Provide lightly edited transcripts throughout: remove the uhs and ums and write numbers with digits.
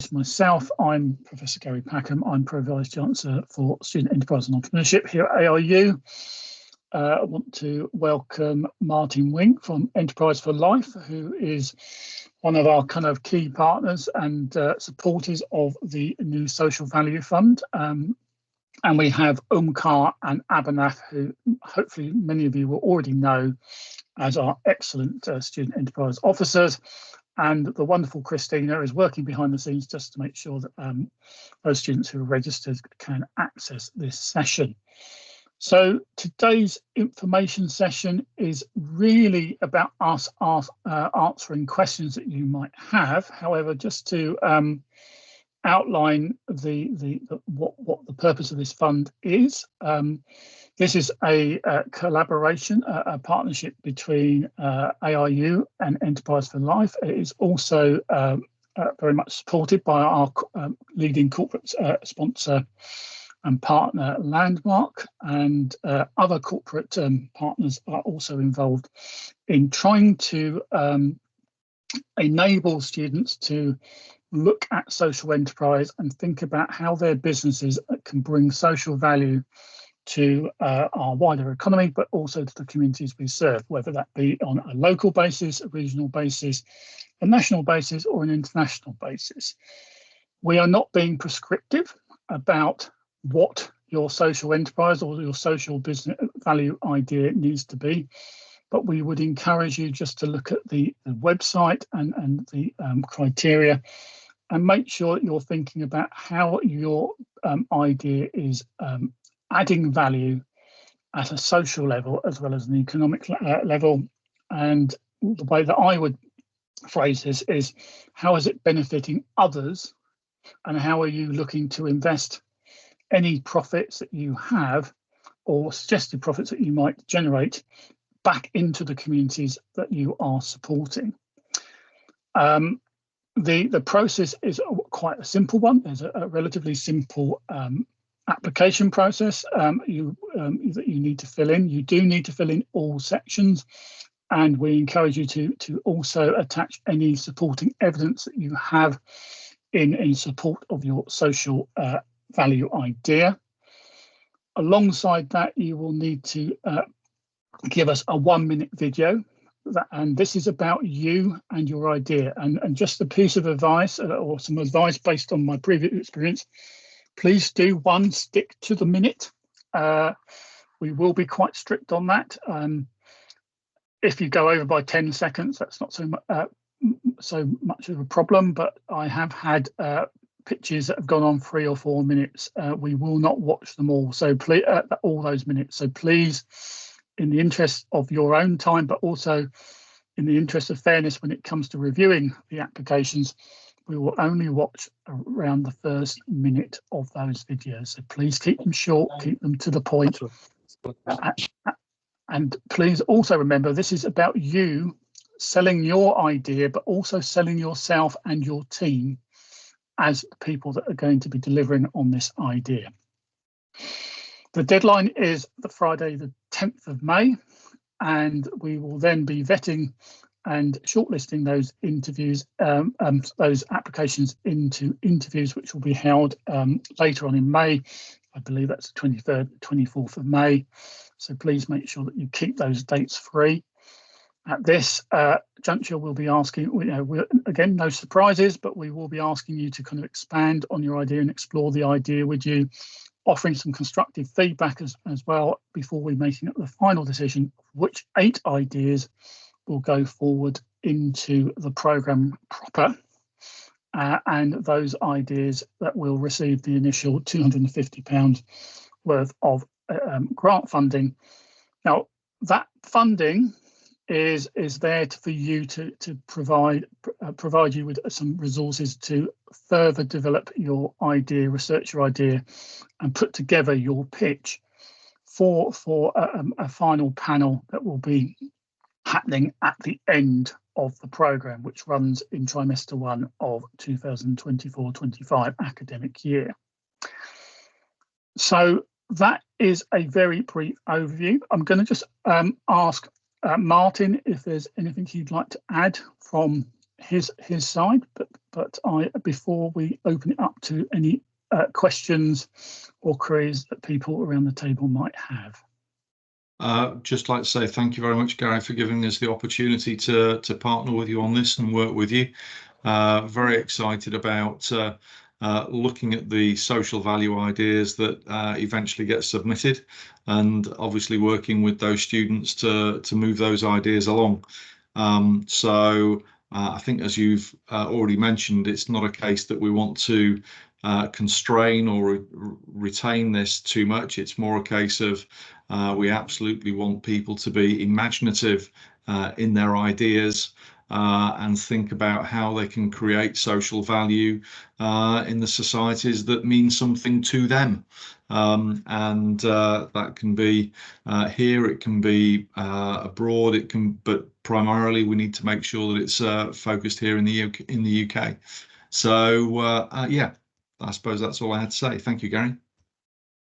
introduce myself. I'm Professor Gary Packham. I'm Pro-Vice Chancellor for Student Enterprise and Entrepreneurship here at ARU. I want to welcome Martin Wing from Enterprise for Life, who is one of our kind of key partners and supporters of the new Social Value Fund. And we have Umkar and Abhinav, who hopefully many of you will already know as our excellent student enterprise officers. And the wonderful Christina is working behind the scenes just to make sure that those students who are registered can access this session. So today's information session is really about us answering questions that you might have. However, just to outline what the purpose of this fund is. This is a collaboration, a partnership between ARU and Enterprise for Life. It is also very much supported by our leading corporate sponsor and partner, Landmark, and other corporate partners are also involved in trying to enable students to look at social enterprise and think about how their businesses can bring social value to our wider economy, but also to the communities we serve, whether that be on a local basis, a regional basis, a national basis, or an international basis. We are not being prescriptive about what your social enterprise or your social business value idea needs to be, but we would encourage you just to look at the website and the criteria and make sure that you're thinking about how your idea is adding value at a social level as well as an economic level. And the way that I would phrase this is, how is it benefiting others, and how are you looking to invest any profits that you have or suggested profits that you might generate back into the communities that you are supporting. The process is quite a simple one. There's a relatively simple application process that you need to fill in. You do need to fill in all sections, and we encourage you to also attach any supporting evidence that you have in support of your social value idea. Alongside that, you will need to give us a 1-minute video. And this is about you and your idea. And just a piece of advice or some advice based on my previous experience, please do stick to the minute. We will be quite strict on that. If you go over by 10 seconds, that's not so much of a problem, but I have had pitches that have gone on 3 or 4 minutes. We will not watch them all, so please, all those minutes. So please, in the interest of your own time, but also in the interest of fairness when it comes to reviewing the applications, we will only watch around the first minute of those videos. So please keep them short, keep them to the point. And please also remember, this is about you selling your idea, but also selling yourself and your team as the people that are going to be delivering on this idea. The deadline is the Friday, the 10th of May, and we will then be vetting and shortlisting those interviews, those applications into interviews, which will be held later on in May. I believe that's the 23rd, 24th of May. So please make sure that you keep those dates free. At this juncture, we'll be asking, again, no surprises, but we will be asking you to kind of expand on your idea and explore the idea with you, offering some constructive feedback as well before we're making the final decision of which 8 ideas will go forward into the programme proper, and those ideas that will receive the initial £250 worth of grant funding. Now, that funding is there for you to provide you with some resources to further develop your idea, research your idea, and put together your pitch for a final panel that will be happening at the end of the programme, which runs in trimester 1 of 2024-25 academic year. So that is a very brief overview. I'm going to just ask Martin if there's anything he'd like to add from his side, but but before we open it up to any questions or queries that people around the table might have. Just like to say thank you very much, Gary, for giving us the opportunity to partner with you on this and work with you. Very excited about looking at the social value ideas that eventually get submitted, and obviously working with those students to move those ideas along. So I think, as you've already mentioned, it's not a case that we want to constrain or retain this too much. It's more a case of we absolutely want people to be imaginative in their ideas and think about how they can create social value in the societies that mean something to them. And that can be here, it can be abroad, but primarily we need to make sure that it's focused here in the UK. So yeah, I suppose that's all I had to say. Thank you, Gary.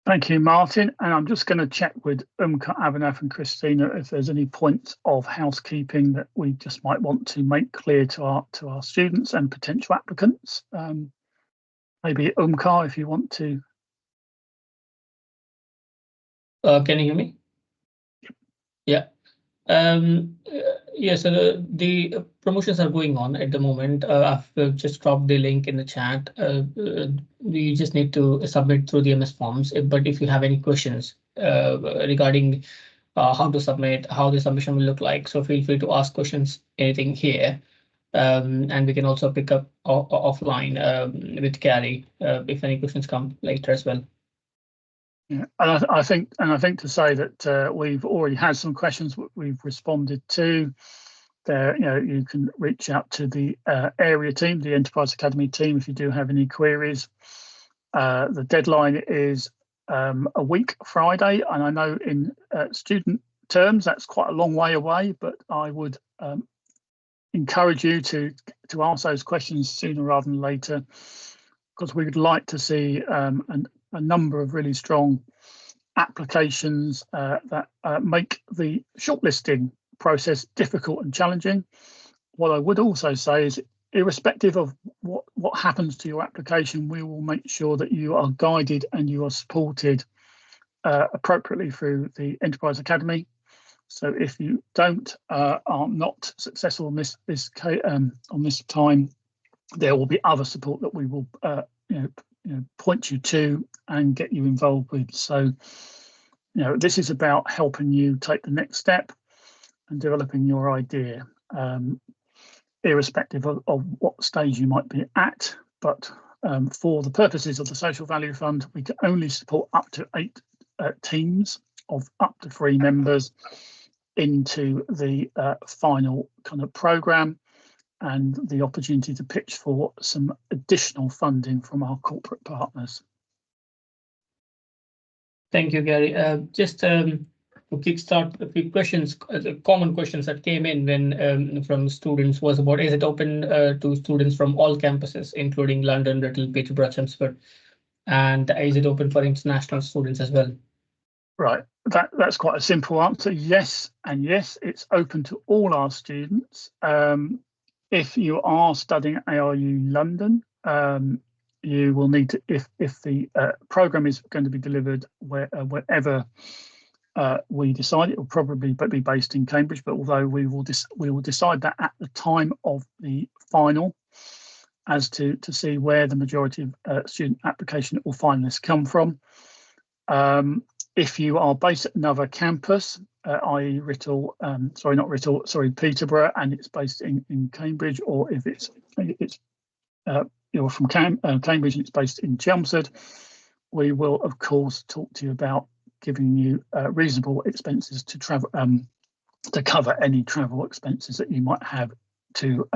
Thank you, Martin. And I'm just going to check with Umka, Abhinav and Christina if there's any points of housekeeping that we just might want to make clear to our students and potential applicants. Maybe Umka, if you want to. Can you hear me? Yeah. Yeah, so the promotions are going on at the moment. I've just dropped the link in the chat. You just need to submit through the MS Forms. But if you have any questions regarding how to submit, how the submission will look like, so feel free to ask questions, anything here. And we can also pick up offline with Gary if any questions come later as well. Yeah, and I think to say that we've already had some questions we've responded to. There, you can reach out to the area team, the Enterprise Academy team, if you do have any queries. The deadline is a week Friday, and I know in student terms that's quite a long way away, but I would encourage you to ask those questions sooner rather than later, because we would like to see a number of really strong applications that make the shortlisting process difficult and challenging. What I would also say is, irrespective of what happens to your application, we will make sure that you are guided and you are supported appropriately through the Enterprise Academy. So if you are not successful on this time, there will be other support that we will point you to and get you involved with. So this is about helping you take the next step and developing your idea, irrespective of what stage you might be at. But for the purposes of the Social Value Fund, we can only support up to 8 teams of up to 3 members into the final kind of programme, and the opportunity to pitch for some additional funding from our corporate partners. Thank you, Gary. Just to kickstart, a few questions, common questions that came in when from students was about, is it open to students from all campuses, including London, Little, Peterborough, Chelmsford, and is it open for international students as well? Right, that's quite a simple answer. Yes, and yes, it's open to all our students. If you are studying at ARU London, you will need to, if the programme is going to be delivered wherever we decide, it will probably be based in Cambridge, but although we will decide that at the time of the final as to see where the majority of student application or finalists come from. If you are based at another campus, i.e. Peterborough, and it's based in Cambridge, or if you're from Cambridge and it's based in Chelmsford, we will of course talk to you about giving you reasonable expenses to travel, to cover any travel expenses that you might have to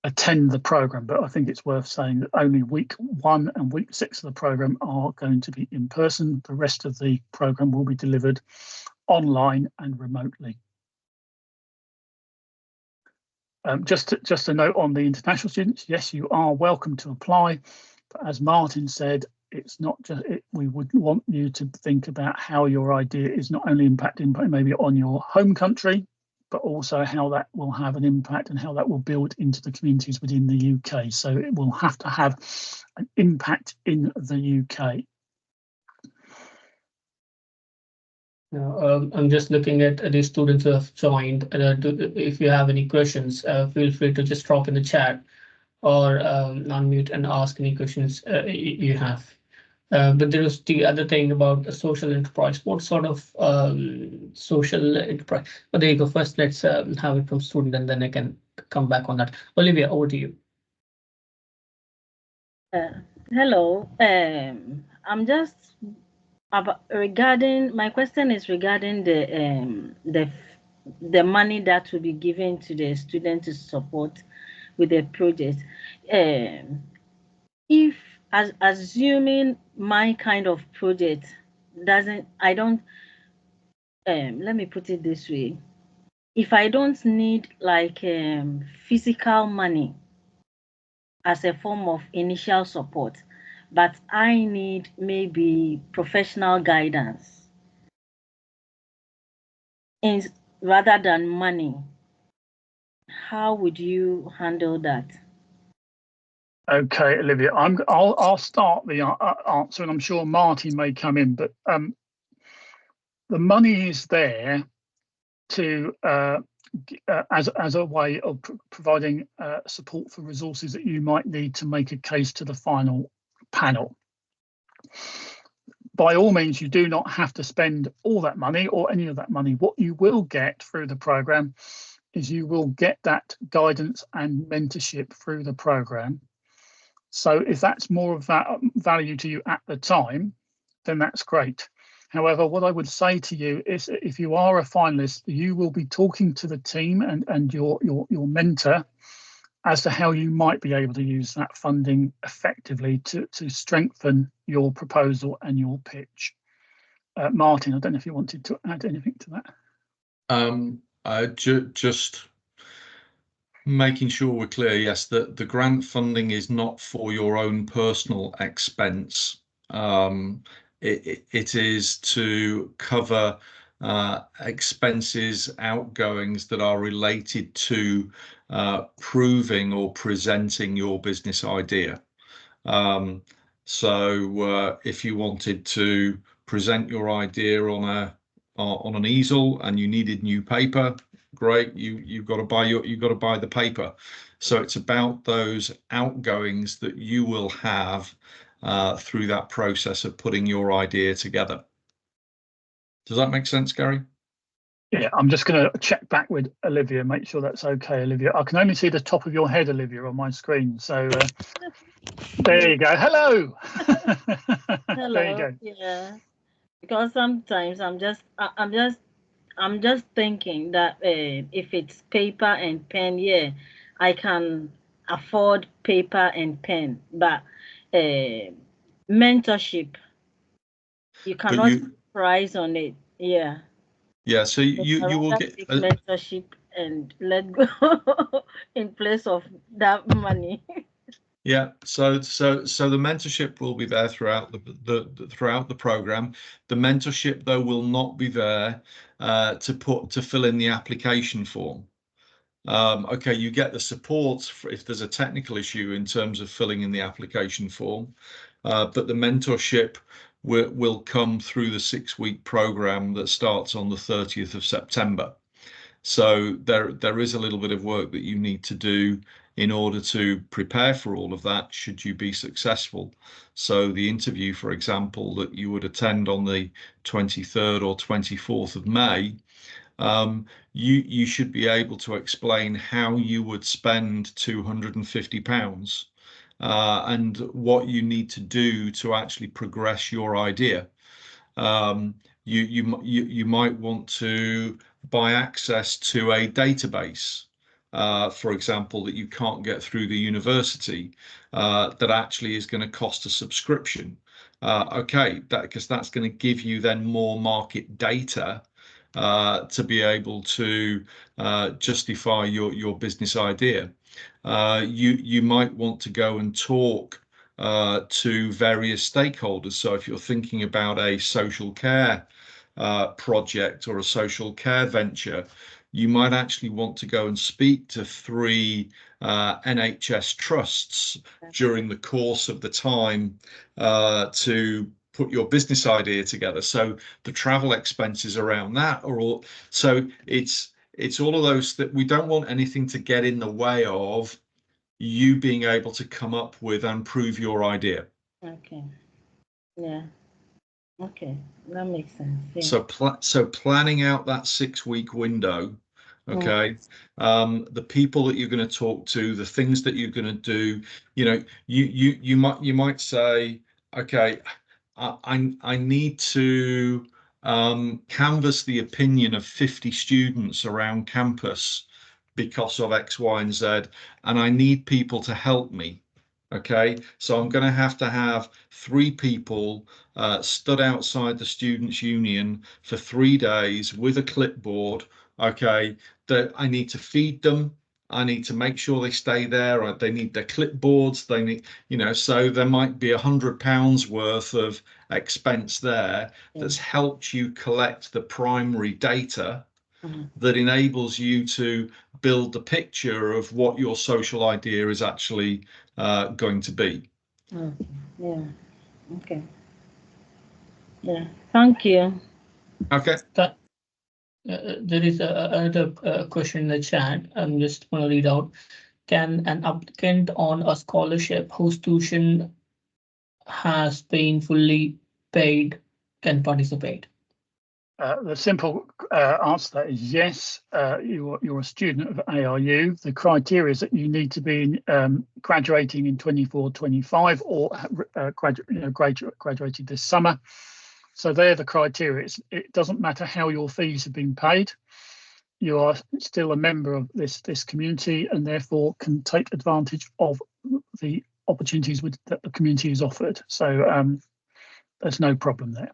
attend the programme. But I think it's worth saying that only week 1 and week 6 of the programme are going to be in person. The rest of the programme will be delivered online and remotely. Just a note on the international students, yes, you are welcome to apply, but as Martin said, it's not just we would want you to think about how your idea is not only impacting but maybe on your home country, but also how that will have an impact and how that will build into the communities within the UK. So it will have to have an impact in the UK. I'm just looking at the students who have joined. If you have any questions, feel free to just drop in the chat or unmute and ask any questions you have. But there is the other thing about a social enterprise. What sort of social enterprise? But there you go. First, let's have it from student, and then I can come back on that. Olivia, over to you. Hello. I'm just regarding, my question is regarding the money that will be given to the student to support with the project. If assuming my kind of project doesn't, I don't, let me put it this way. If I don't need like physical money as a form of initial support, but I need maybe professional guidance rather than money, how would you handle that? Okay, Olivia, I'll start the answer, and I'm sure Martin may come in. But the money is there to as a way of providing support for resources that you might need to make a case to the final panel. By all means, you do not have to spend all that money or any of that money. What you will get through the programme is you will get that guidance and mentorship through the programme. So if that's more of that value to you at the time, then that's great. However, what I would say to you is if you are a finalist, you will be talking to the team and your mentor as to how you might be able to use that funding effectively to strengthen your proposal and your pitch. Martin, I don't know if you wanted to add anything to that. Just making sure we're clear, yes, that the grant funding is not for your own personal expense. It is to cover expenses, outgoings that are related to proving or presenting your business idea. So if you wanted to present your idea on an easel and you needed new paper, great, you've got to buy the paper. So it's about those outgoings that you will have through that process of putting your idea together. Does that make sense, Gary? Yeah, I'm just going to check back with Olivia, make sure that's okay, Olivia. I can only see the top of your head, Olivia, on my screen. So there you go. Hello. Hello. There you go. Yeah, because sometimes I'm just thinking that if it's paper and pen, yeah, I can afford paper and pen, but mentorship, you cannot price on it. Yeah. Yeah, so you will get mentorship and let go in place of that money. Yeah, so the mentorship will be there throughout the program. The mentorship, though, will not be there to fill in the application form. Okay, you get the support if there's a technical issue in terms of filling in the application form, but the mentorship will come through the 6-week program that starts on the 30th of September. So there is a little bit of work that you need to do in order to prepare for all of that should you be successful. So the interview, for example, that you would attend on the 23rd or 24th of May, you should be able to explain how you would spend £250 and what you need to do to actually progress your idea. You might want to buy access to a database, for example, that you can't get through the university, that actually is going to cost a subscription. Okay, because that's going to give you then more market data to be able to justify your business idea. You might want to go and talk to various stakeholders. So if you're thinking about a social care project or a social care venture, you might actually want to go and speak to 3 NHS trusts during the course of the time to put your business idea together. So the travel expenses around that are all, so it's all of those that we don't want anything to get in the way of you being able to come up with and prove your idea. Okay. Yeah. Okay, that makes sense. Yeah. So planning out that 6-week window, okay, the people that you're going to talk to, the things that you're going to do, you know, you might say, okay, I need to canvass the opinion of 50 students around campus because of X, Y, and Z, and I need people to help me. Okay, so I'm going to have 3 people stood outside the Students' Union for 3 days with a clipboard. Okay, that I need to feed them. I need to make sure they stay there. They need their clipboards. They need, you know, so there might be £100 worth of expense there that's helped you collect the primary data that enables you to build the picture of what your social idea is actually going to be. Yeah. Okay. Yeah. Thank you. Okay. There is another question in the chat. I'm just going to read out. Can an applicant on a scholarship whose tuition has been fully paid can participate? The simple answer to that is yes. You're a student of ARU. The criteria is that you need to be graduating in 24-25 or graduated this summer. So they're the criteria. It doesn't matter how your fees have been paid. You are still a member of this community and therefore can take advantage of the opportunities that the community is offered. So there's no problem there.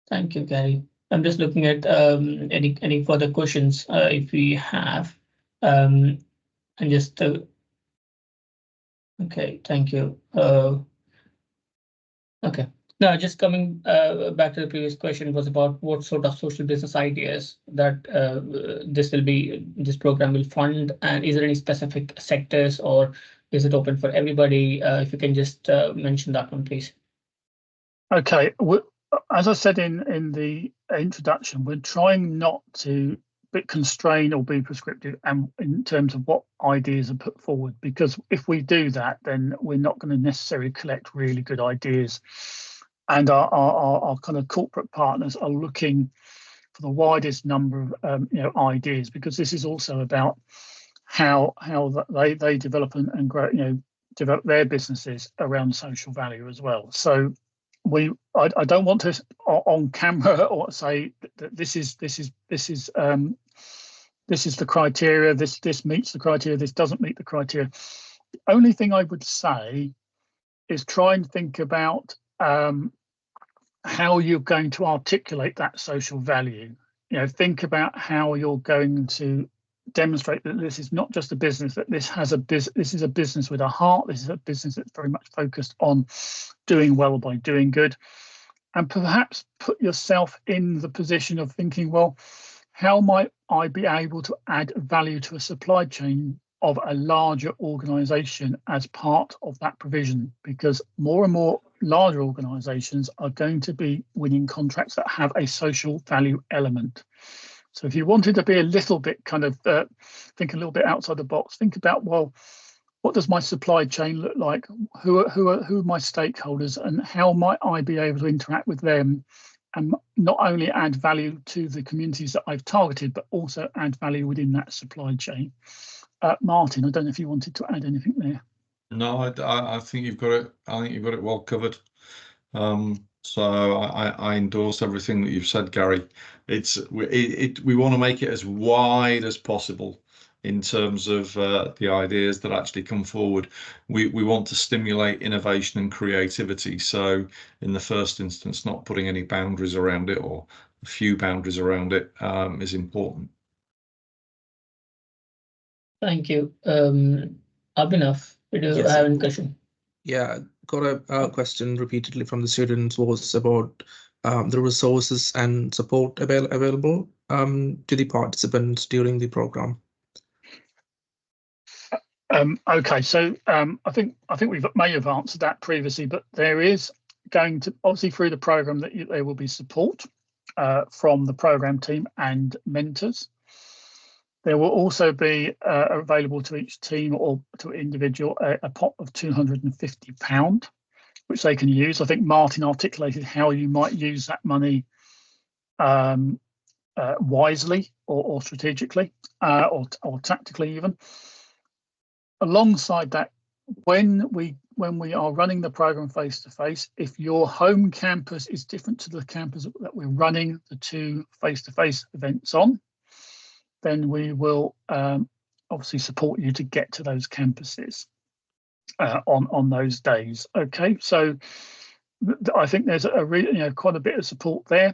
Thank you, Gary. I'm just looking at any further questions if we have. And just okay, thank you. Okay. Now, just coming back to the previous question was about what sort of social business ideas that this program will fund, and is there any specific sectors or is it open for everybody? If you can just mention that one, please. Okay. As I said in the introduction, we're trying not to constrain or be prescriptive and in terms of what ideas are put forward, because if we do that, then we're not going to necessarily collect really good ideas. And our kind of corporate partners are looking for the widest number of ideas, because this is also about how they develop and grow, develop their businesses around social value as well. So I don't want to on camera or say that this is the criteria, this meets the criteria, this doesn't meet the criteria. The only thing I would say is try and think about how you're going to articulate that social value. Think about how you're going to demonstrate that this is not just a business, that this is a business with a heart. This is a business that's very much focused on doing well by doing good, and perhaps put yourself in the position of thinking, well, how might I be able to add value to a supply chain of a larger organization as part of that provision? Because more and more larger organizations are going to be winning contracts that have a social value element. So if you wanted to be a little bit kind of think a little bit outside the box, think about, well, what does my supply chain look like? Who are my stakeholders, and how might I be able to interact with them and not only add value to the communities that I've targeted, but also add value within that supply chain? Martin, I don't know if you wanted to add anything there. No, I think you've got it. I think you've got it well covered. So I endorse everything that you've said, Gary. We want to make it as wide as possible in terms of the ideas that actually come forward. We want to stimulate innovation and creativity. So in the first instance, not putting any boundaries around it, or a few boundaries around it, is important. Thank you. Abhinav, do you have any question? Yeah, got a question repeatedly from the students was about the resources and support available to the participants during the program? Okay, so I think we may have answered that previously, but there is going to, obviously through the program, that there will be support from the program team and mentors. There will also be available to each team or to individual a pot of £250, which they can use. I think Martin articulated how you might use that money wisely or strategically or tactically even. Alongside that, when we are running the program face to face, if your home campus is different to the campus that we're running the 2 face to face events on, then we will obviously support you to get to those campuses on those days. Okay, so I think there's quite a bit of support there,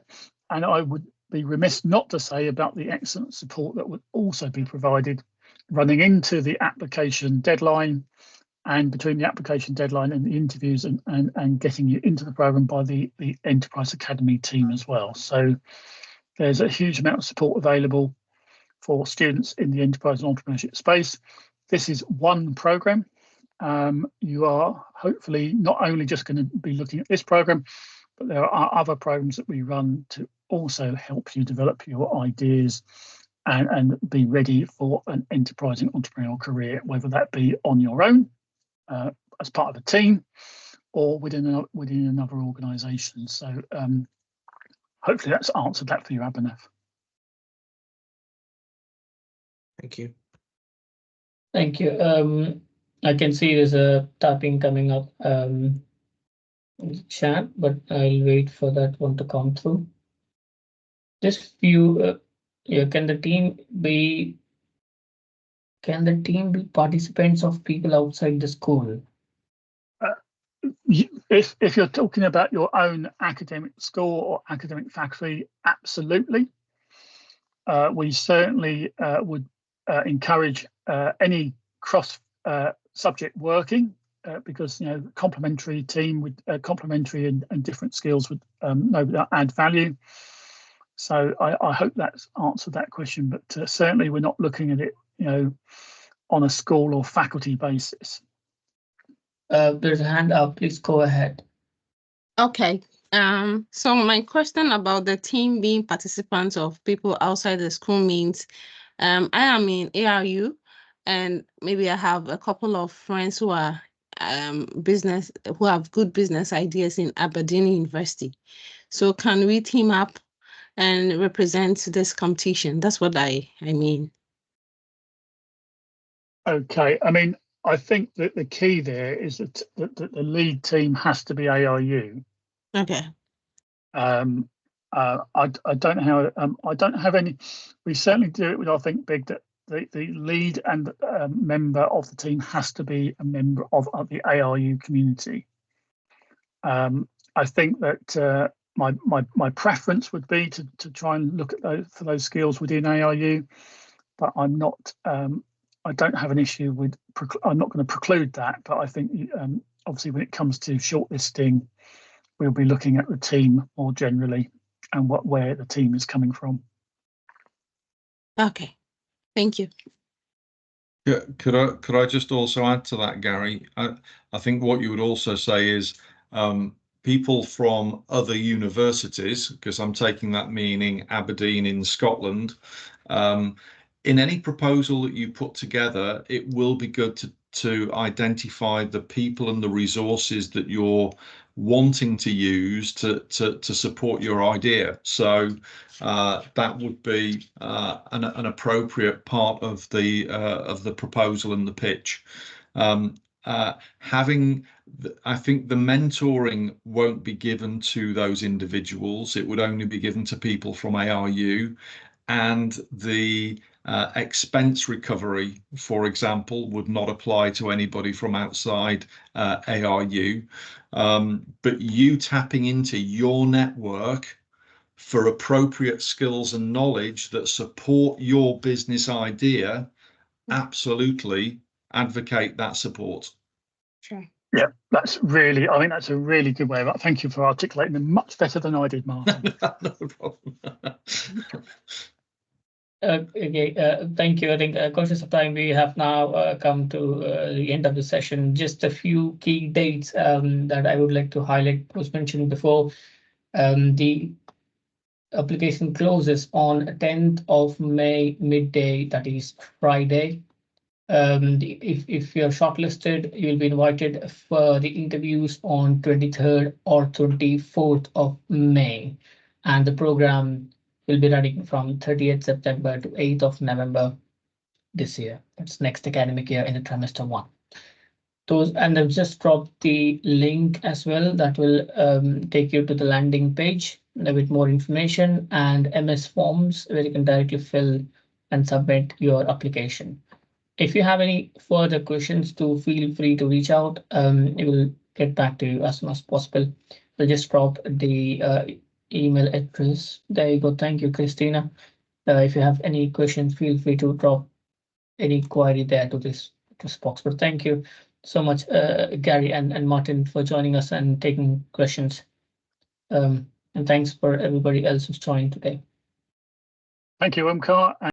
and I would be remiss not to say about the excellent support that would also be provided running into the application deadline and between the application deadline and the interviews and getting you into the program by the Enterprise Academy team as well. So there's a huge amount of support available for students in the enterprise and entrepreneurship space. This is one program. You are hopefully not only just going to be looking at this program, but there are other programs that we run to also help you develop your ideas and be ready for an enterprising entrepreneurial career, whether that be on your own, as part of a team, or within another organisation. So hopefully that's answered that for you, Abhinav. Thank you. Thank you. I can see there's a tapping coming up in the chat, but I'll wait for that one to come through. Just few. Can the team be participants of people outside the school? If you're talking about your own academic school or academic faculty, absolutely. We certainly would encourage any cross subject working because complementary team with complementary and different skills would no doubt add value. So I hope that's answered that question, but certainly we're not looking at it on a school or faculty basis. There's a hand up, please go ahead. Okay. So my question about the team being participants of people outside the school means I am in ARU, and maybe I have a couple of friends who are who have good business ideas in Aberdeen University. So can we team up and represent this competition? That's what I mean. Okay, I think that the key there is that the lead team has to be ARU. Okay. I don't know how. I don't have any. We certainly do it with our Think Big. That the lead and member of the team has to be a member of the ARU community. I think that my preference would be to try and look at for those skills within ARU, but I'm not. I don't have an issue with. I'm not going to preclude that, but I think obviously when it comes to shortlisting, we'll be looking at the team more generally and where the team is coming from. Okay, thank you. Yeah, could I just also add to that, Gary? I think what you would also say is people from other universities, because I'm taking that meaning Aberdeen in Scotland. In any proposal that you put together, it will be good to identify the people and the resources that you're wanting to use to support your idea. So that would be an appropriate part of the proposal and the pitch. I think the mentoring won't be given to those individuals. It would only be given to people from ARU, and the expense recovery, for example, would not apply to anybody from outside ARU. But you tapping into your network for appropriate skills and knowledge that support your business idea, absolutely advocate that support. Sure. Yeah, that's really, I think that's a really good way of, thank you for articulating them much better than I did, Martin. No problem. Okay, thank you. I think conscious of time, we have now come to the end of the session. Just a few key dates that I would like to highlight. Was mentioned before. The application closes on 10th of May midday, that is Friday. If you're shortlisted, you'll be invited for the interviews on 23rd or 24th of May, and the program will be running from 30th September to 8th of November this year. That's next academic year in the trimester 1. And I've just dropped the link as well that will take you to the landing page with more information and MS forms where you can directly fill and submit your application. If you have any further questions, feel free to reach out. We will get back to you as soon as possible. So just drop the email address. There you go. Thank you, Christina. If you have any questions, feel free to drop any query there to this box. But thank you so much, Gary and Martin, for joining us and taking questions. And thanks for everybody else who's joined today. Thank you, Omkar.